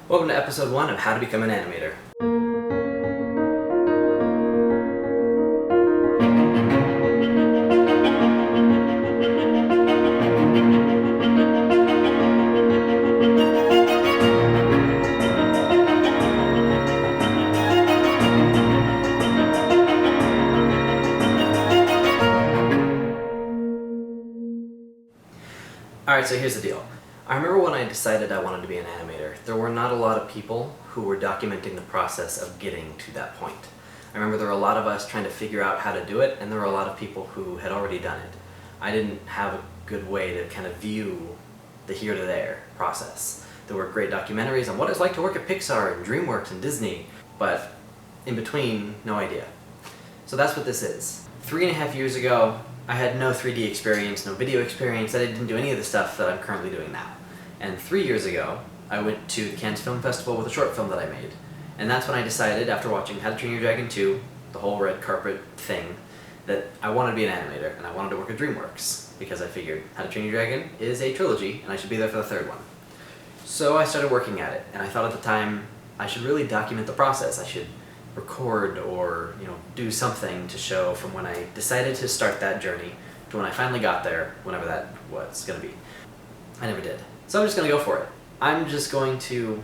Welcome to episode 1 of How to Become an Animator. Alright, so here's the deal. I remember when I decided I wanted to be an animator, there were not a lot of people who were documenting the process of getting to that point. I remember there were a lot of us trying to figure out how to do it, and there were a lot of people who had already done it. I didn't have a good way to kind of view the here to there process. There were great documentaries on what it's like to work at Pixar and DreamWorks and Disney, but in between, no idea. So that's what this is. 3.5 years ago, I had no 3D experience, no video experience. I didn't do any of the stuff that I'm currently doing now. And 3 years ago, I went to the Cannes Film Festival with a short film that I made. And that's when I decided, after watching How to Train Your Dragon 2, the whole red carpet thing, that I wanted to be an animator and I wanted to work at DreamWorks, because I figured How to Train Your Dragon is a trilogy and I should be there for the third one. So I started working at it, and I thought at the time I should really document the process. I should record or do something to show from when I decided to start that journey to when I finally got there, whenever that was going to be. I never did. So I'm just going to go for it. I'm just going to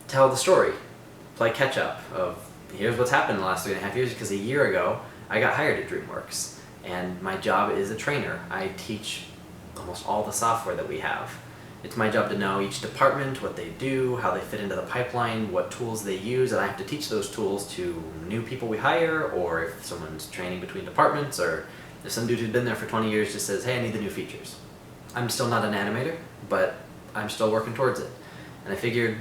tell the story, play catch up of here's what's happened in the last 3.5 years, because a year ago I got hired at DreamWorks and my job is a trainer. I teach almost all the software that we have. It's my job to know each department, what they do, how they fit into the pipeline, what tools they use, and I have to teach those tools to new people we hire, or if someone's training between departments, or if some dude who's been there for 20 years just says, hey, I need the new features. I'm still not an animator, but I'm still working towards it. And I figured,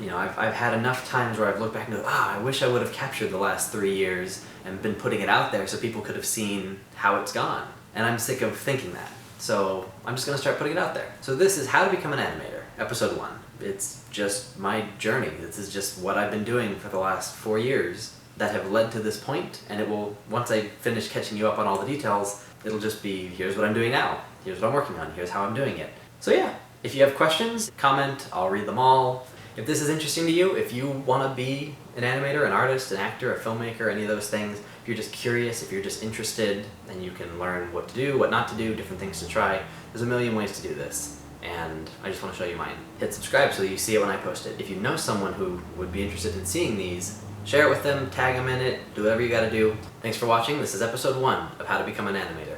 I've had enough times where I've looked back and go, I wish I would have captured the last 3 years and been putting it out there so people could have seen how it's gone. And I'm sick of thinking that. So I'm just going to start putting it out there. So this is How to Become an Animator, episode 1. It's just my journey. This is just what I've been doing for the last 4 years that have led to this point, and it will, once I finish catching you up on all the details, it'll just be, here's what I'm doing now, here's what I'm working on, here's how I'm doing it. So yeah, if you have questions, comment, I'll read them all. If this is interesting to you, if you want to be an animator, an artist, an actor, a filmmaker, any of those things, if you're just curious, if you're just interested, and you can learn what to do, what not to do, different things to try, there's a million ways to do this, and I just want to show you mine. Hit subscribe so you see it when I post it. If you know someone who would be interested in seeing these, share it with them, tag them in it, do whatever you gotta do. Thanks for watching. This is episode 1 of How to Become an Animator.